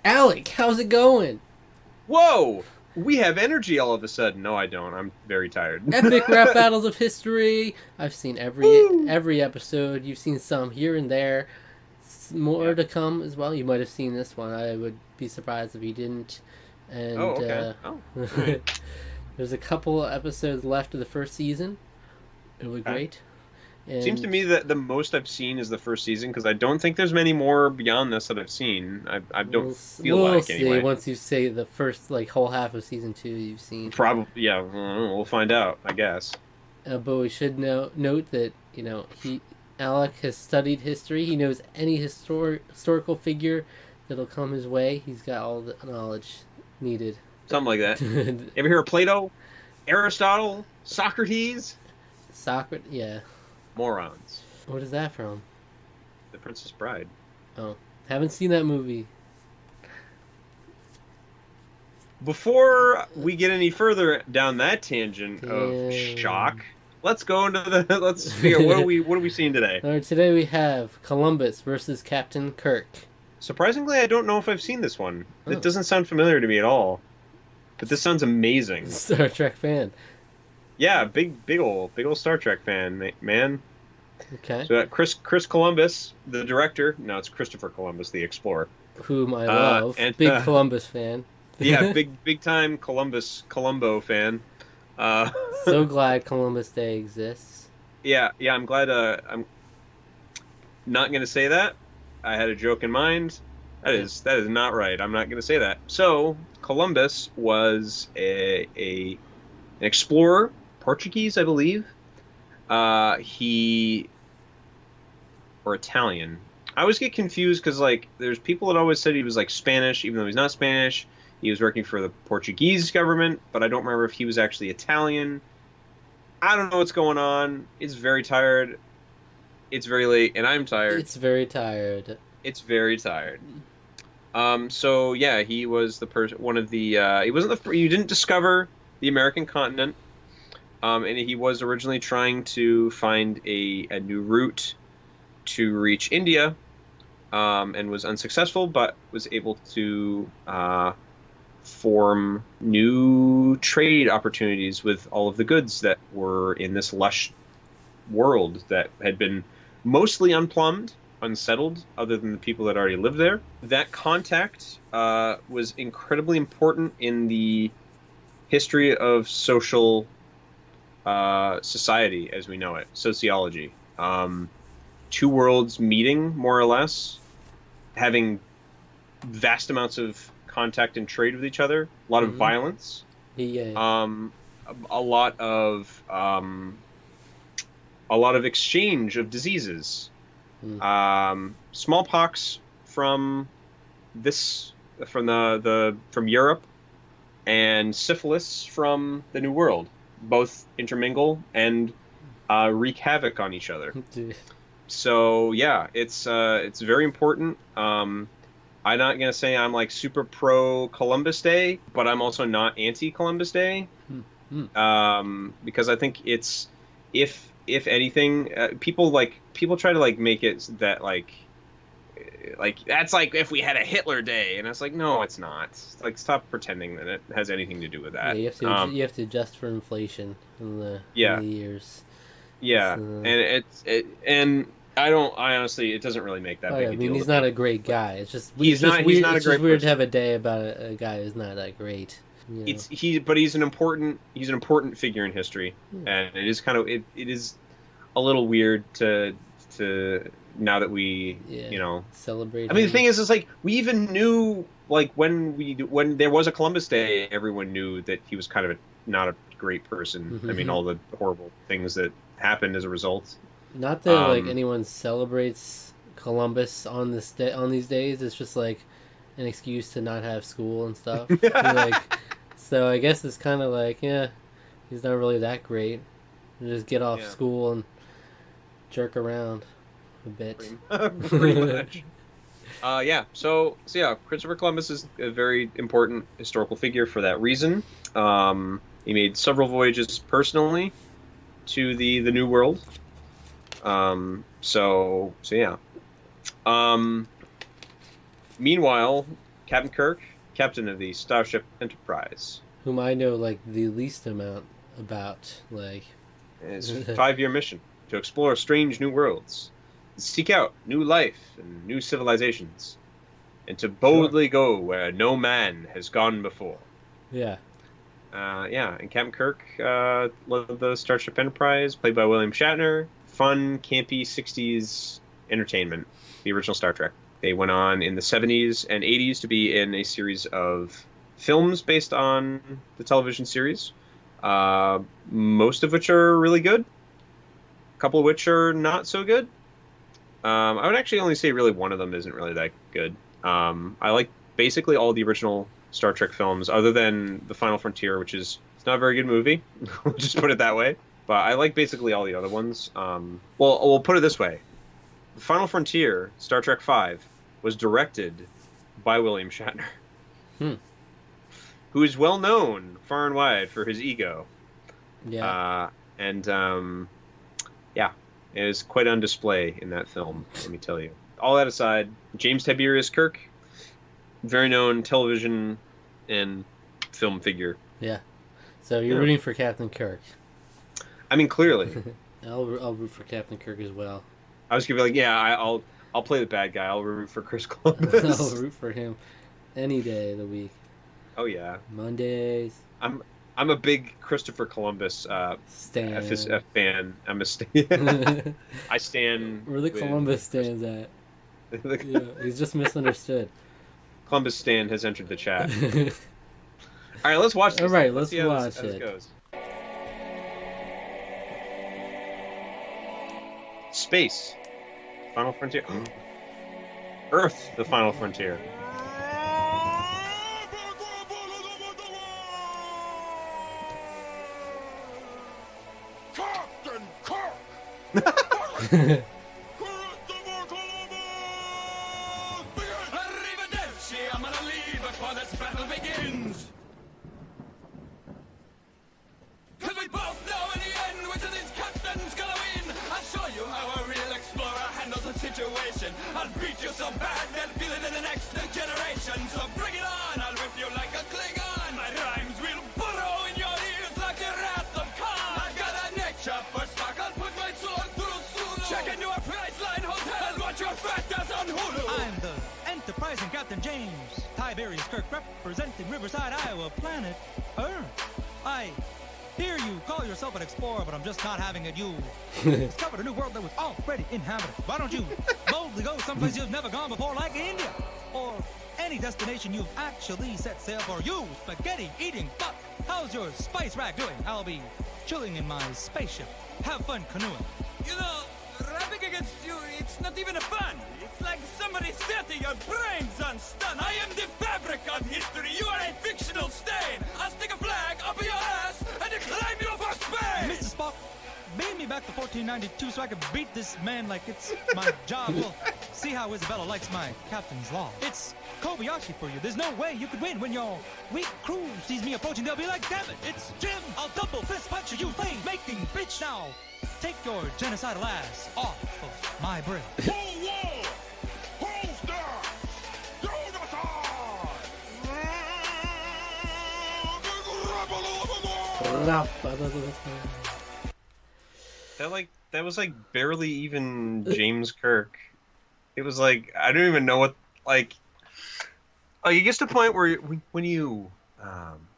Alec, how's it going? Whoa! We have energy all of a sudden. No, I don't. I'm very tired. Epic rap battles of history. I've seen every Woo! every episode. You've seen some here and there. More Yeah. to come as well. You might have seen this one. I would be surprised if you didn't. Oh, And okay. Oh, all right. there's a couple episodes left of the first season. It'll be Okay. great. Seems to And me that the most I've seen is the first season because I don't think there's many more beyond this that I've seen. I don't feel we'll like see anyway. once you say the first like whole half of season 2 you've seen. Probably, yeah. We'll find out, I guess. But we should note that he Alec has studied history. He knows any historical figure that'll come his way. He's got all the knowledge needed. Something like that. Ever hear of Plato, Aristotle, Socrates? Socrates, yeah. Morons. What is that from? The Princess Bride. Oh, haven't seen that movie. Before we get any further down that tangent of Damn. shock, let's go into the let's figure what are we seeing today? All right, today we have Columbus versus Captain Kirk. Surprisingly, I don't know if I've seen this one. It Oh, doesn't sound familiar to me at all. But this sounds amazing. Star Trek fan. Yeah, big old Star Trek fan, man. Okay, So Chris Columbus, the director. No, it's Christopher Columbus, the explorer. whom I love. And Big Columbus fan. yeah, big time Columbo fan. Uh, So glad Columbus Day exists. yeah. I'm glad. I'm not gonna say that. I had a joke in mind. That is not right. I'm not gonna say that. So Columbus was an explorer, Portuguese, I believe. He or Italian. I always get confused because like there's people that always said he was like Spanish, even though he's not Spanish. He was working for the Portuguese government, but I don't remember if he was actually Italian. I don't know what's going on. It's very tired. It's very late, and I'm tired. It's very tired. It's very tired. So yeah, he was the person, one of the. He wasn't the. You didn't discover the American continent. And he was originally trying to find a new route to reach India, and was unsuccessful, but was able to form new trade opportunities with all of the goods that were in this lush world that had been mostly unplumbed, unsettled, other than the people that already lived there. That contact was incredibly important in the history of social society as we know it, sociology. Two worlds meeting, more or less, having vast amounts of contact and trade with each other, a lot of Hmm. violence, Yeah. a lot of a lot of exchange of diseases, Mm. smallpox from this from from Europe, and syphilis from the New World, both intermingle and wreak havoc on each other. So yeah, it's very important. I'm not gonna say I'm like super pro Columbus Day, but I'm also not anti Columbus Day, Hmm. Hmm. because I think it's if anything, people try to like make it that like that's like if we had a Hitler Day, and it's like no, it's not. Like stop pretending that it has anything to do with Yeah, that. you have to adjust for inflation in Yeah, the years. yeah, So, and and I honestly it doesn't really make that oh yeah, big I a mean deal he's to not me. a great guy. It's He's just not he's weird. not a It's just great weird to have person. a day about a guy who's not that great. You know. It's he but he's an important figure in history, Yeah. and it is kind of it is a little weird to now that we Yeah. I Celebrate mean the him. thing is like we even knew like when there was a Columbus Day, everyone knew that he was kind of not a great person. I mean all the horrible things that happened as a result. Not that like um anyone celebrates Columbus on this day on these days. It's just like an excuse to not have school and stuff. Like, so I guess it's kind of like, yeah, he's not really that great. Just get off yeah, school and jerk around a bit. pretty much. Yeah, so yeah, Christopher Columbus is a very important historical figure for that reason. He made several voyages personally to the New World. So yeah. Um, Meanwhile, Captain Kirk, captain of the Starship Enterprise. Whom I know like the least amount about. Like, His 5-year mission to explore strange new worlds, seek out new life and new civilizations, and to boldly go where no man has gone before. Yeah. And Captain Kirk led the Starship Enterprise, played by William Shatner. Fun, campy 60s entertainment, the original Star Trek. They went on in the 70s and 80s to be in a series of films based on the television series, most of which are really good, a couple of which are not so good. I would actually only say really one of them isn't really that good. I like basically all the original Star Trek films, other than The Final Frontier, which is it's not a very good movie. We'll just put it that way. But I like basically all the other ones. Well, we'll put it this way. The Final Frontier, Star Trek V, was directed by William Shatner, who is well known far and wide for his ego. Yeah. It is quite on display in that film, let me tell you. All that aside, James Tiberius Kirk, very known television and film figure. Yeah. So you're rooting for Captain Kirk. I mean, clearly. I'll root for Captain Kirk as well. I was gonna be like, I'll play the bad guy. I'll root for Chris Columbus. I'll root for him any day of the week. Oh yeah. Mondays. I'm a big Christopher Columbus fan. I'm a stan. I stand. Where the Columbus stands at. Yeah, he's just misunderstood. Columbus Stan has entered the chat. All right, let's watch this. All right, let's see how watch this it. goes. Space. Final Frontier. Earth, the Final Frontier. Captain Kirk! Arrivederci, I'm gonna leave before this battle begins! Cause we both know in the end which of these captains gonna win! I'll show you how a real explorer handles a situation. I'll beat you so bad they'll feel it in the next generation. So bring it on, I'll rip you like a Klingon. My rhymes will burrow in your ears like the wrath of Khan. I've got a neck chopper stock, I'll put my sword through Sulu. Check into a Priceline hotel, watch your fat ass on Hulu. I'm the enterprising Captain James Tiberius Kirk, representing Riverside, Iowa, planet Earth. I hear you call yourself an explorer, but I'm just not having it. You discovered a new world that was already inhabited. Why don't you boldly go someplace you've never gone before, like India? Or any destination you've actually set sail for. You spaghetti-eating fuck! How's your spice rack doing? I'll be chilling in my spaceship. Have fun canoeing. You know, rapping against you, it's not even a fun. It's like somebody setting your brains on stun. I am the fabric of history. You are a fictional stain. I'll stick a flag up your ass and declaim you for Spain. Mr. Spock, beam me back to 1492 so I can beat this man like it's my job. We'll see how Isabella likes my captain's law. It's Kobayashi for you. There's no way you could win when your weak crew sees me approaching. They'll be like, damn it, it's Jim. I'll double fist punch you, flame-making bitch. Now, take your genocidal ass off of my bread. Whoa! Who's there? That was like barely even James Kirk. It was like I don't even know what like. Oh, it gets to the point where when you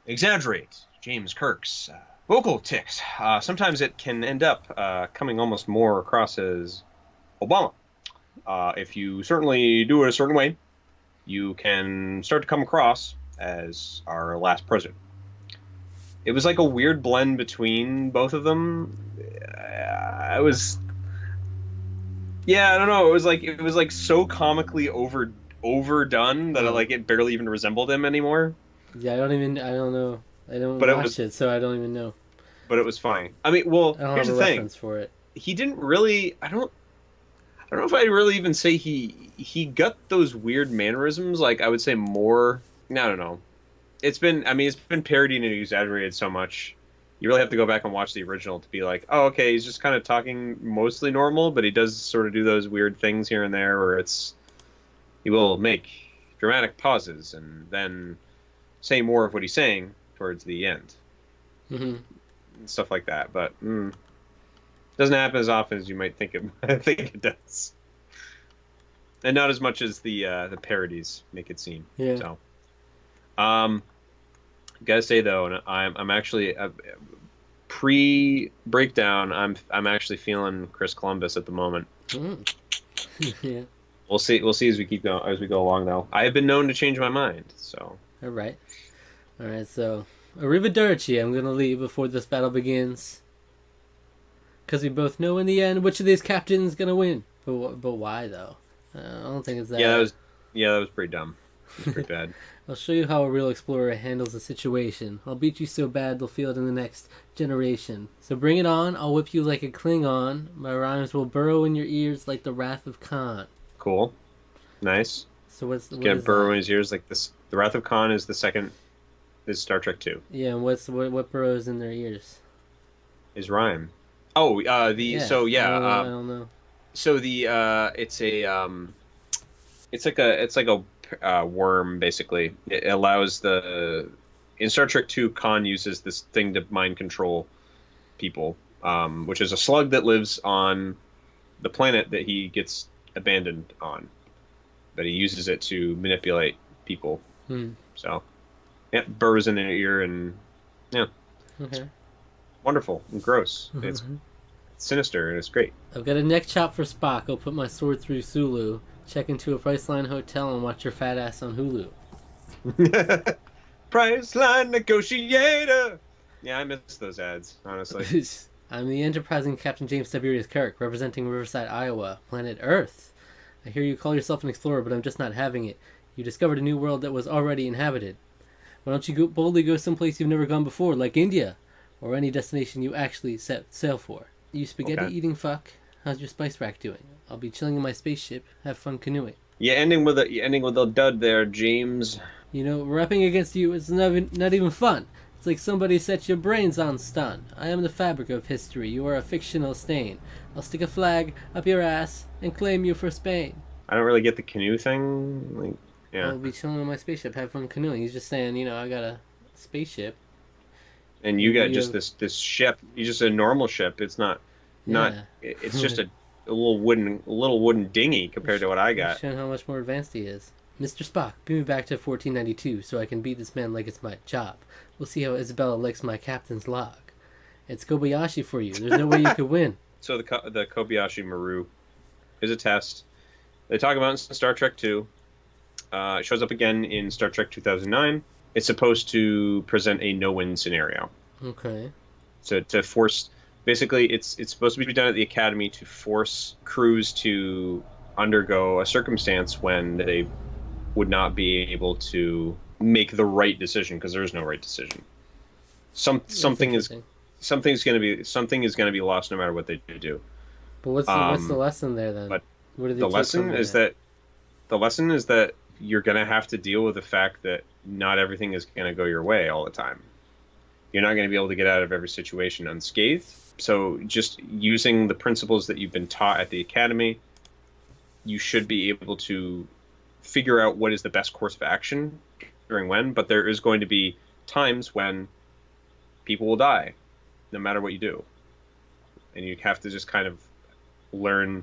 exaggerate James Kirk's vocal tics, sometimes it can end up coming almost more across as Obama. If you certainly do it a certain way, you can start to come across as our last president. It was like a weird blend between both of them. I don't know. It was like so comically overdone that it barely even resembled him anymore. Yeah, I don't know. I don't watch it, so I don't even know. But it was fine. I mean, well, I don't here's have the a thing. reference for it. He didn't really. I don't know if I'd really even say he got those weird mannerisms. Like I would say more. I don't know. It's been parodied and exaggerated so much. You really have to go back and watch the original to be like, oh, okay, he's just kind of talking mostly normal, but he does sort of do those weird things here and there where he will make dramatic pauses and then say more of what he's saying towards the end. Mm-hmm. And stuff like that. But doesn't happen as often as you might think it. I think it does, and not as much as the parodies make it seem. Yeah. So, gotta say though, and I'm actually pre-breakdown. I'm actually feeling Chris Columbus at the moment. Mm. Yeah. We'll see as we go along though. I have been known to change my mind. So. All right. So, arrivederci. I'm gonna leave before this battle begins. Because we both know in the end which of these captains gonna win. But why though? I don't think it's that. Yeah, that was pretty dumb. It was pretty bad. I'll show you how a real explorer handles a situation. I'll beat you so bad they'll feel it in the next generation. So bring it on. I'll whip you like a Klingon. My rhymes will burrow in your ears like the wrath of Khan. Cool. Nice. So what Get is burrow that? in his ears like this. The Wrath of Khan is the second. Is Star Trek 2. Yeah, and what burrows in their ears? His rhyme. Oh, I don't know. So the it's like a worm basically. It allows in Star Trek 2, Khan uses this thing to mind control people, which is a slug that lives on the planet that he gets abandoned on, but he uses it to manipulate people. So, yeah, burrows in their ear and yeah, Okay. wonderful and gross. It's sinister and it's great. I've got a neck chop for Spock. I'll put my sword through Sulu. Check into a Priceline hotel and watch your fat ass on Hulu. Priceline negotiator. Yeah, I miss those ads, honestly. I'm the enterprising Captain James Tiberius Kirk, representing Riverside, Iowa, planet Earth. I hear you call yourself an explorer, but I'm just not having it. You discovered a new world that was already inhabited. Why don't you boldly go someplace you've never gone before, like India, or any destination you actually set sail for? You spaghetti-eating fuck. How's your spice rack doing? I'll be chilling in my spaceship. Have fun canoeing. Yeah, ending with a dud there, James. You know, rapping against you is not even fun. It's like somebody set your brains on stun. I am the fabric of history. You are a fictional stain. I'll stick a flag up your ass and claim you for Spain. I don't really get the canoe thing. Like, yeah. I'll be chilling in my spaceship. Have fun canoeing. He's just saying, I got a spaceship. And you got just this ship. You just a normal ship. It's not. It's just a little wooden dinghy compared to what I got. Showing how much more advanced he is. Mr. Spock, bring me back to 1492 so I can beat this man like it's my job. We'll see how Isabella likes my captain's log. It's Kobayashi for you. There's no way you could win. So the Kobayashi Maru is a test. They talk about it in Star Trek 2. It shows up again in Star Trek 2009. It's supposed to present a no-win scenario. Okay. So to force, basically, it's supposed to be done at the Academy to force crews to undergo a circumstance when they would not be able to make the right decision because there is no right decision. Something is going to be lost no matter what they do. But what's the lesson there then? But what did they the lesson is that you're going to have to deal with the fact that not everything is going to go your way all the time. You're not going to be able to get out of every situation unscathed. So just using the principles that you've been taught at the Academy, you should be able to figure out what is the best course of action during when, but there is going to be times when people will die, no matter what you do. And you have to just kind of learn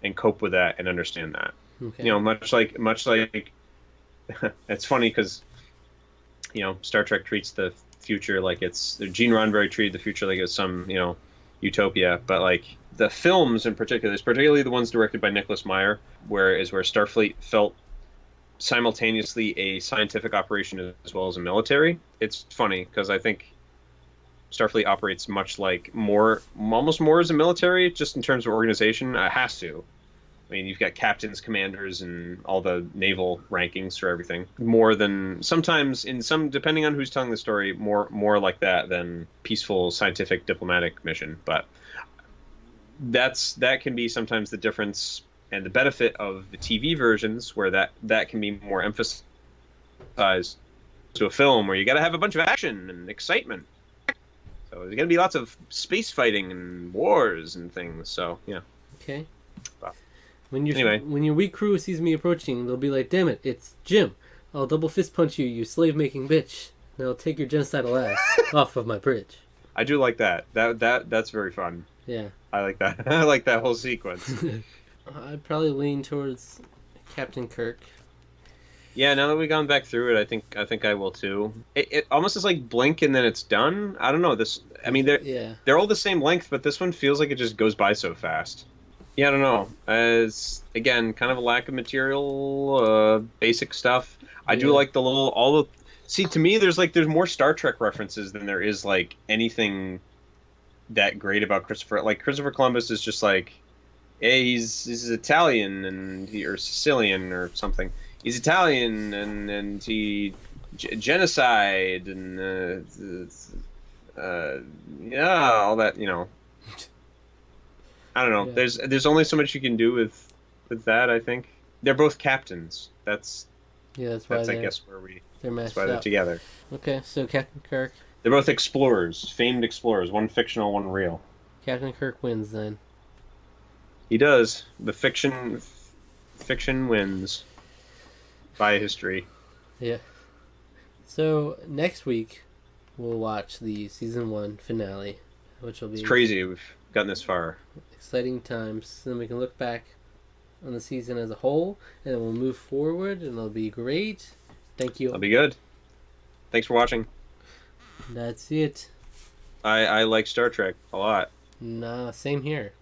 and cope with that and understand that. Okay. Much like it's funny because, Star Trek treats the future like it's, Gene Roddenberry treated the future like it's some, utopia, but like the films in particular, particularly the ones directed by Nicholas Meyer, where Starfleet felt simultaneously a scientific operation as well as a military. It's funny because I think Starfleet operates much like almost more as a military, just in terms of organization. It has to. I mean, you've got captains, commanders, and all the naval rankings for everything. More than sometimes depending on who's telling the story, more like that than peaceful scientific diplomatic mission. But that can be sometimes the difference and the benefit of the TV versions, where that can be more emphasized to a film where you got to have a bunch of action and excitement. So there's going to be lots of space fighting and wars and things. So yeah. Okay. Wow. Anyway. When your weak crew sees me approaching, they'll be like, "Damn it, it's Jim! I'll double fist punch you, you slave-making bitch! And I'll take your genocidal ass off of my bridge." I do like that. That's very fun. Yeah. I like that. I like that whole sequence. I'd probably lean towards Captain Kirk. Yeah, now that we've gone back through it, I think I will too. It almost is like blink and then it's done. I don't know this. I mean, they're all the same length, but this one feels like it just goes by so fast. Yeah, I don't know. As again, kind of a lack of material, basic stuff. I do like the little See, to me, there's more Star Trek references than there is like anything that great about Christopher. Like Christopher Columbus is just like, hey, he's Italian or Sicilian or something. He's Italian and he genocide and yeah, all that, you know. I don't know. Yeah. There's only so much you can do with that. I think they're both captains. That's why I guess where they're matched that's why they're up. together. Okay, so Captain Kirk. They're both explorers, famed explorers. One fictional, one real. Captain Kirk wins then. He does. The fiction wins by history. Yeah. So next week we'll watch the season 1 finale, which will be It's crazy we've gotten this far. exciting times. Then we can look back on the season as a whole, and then we'll move forward, and it'll be great. Thank you. That'll be good. Thanks for watching. That's it. I like Star Trek a lot. Nah, same here.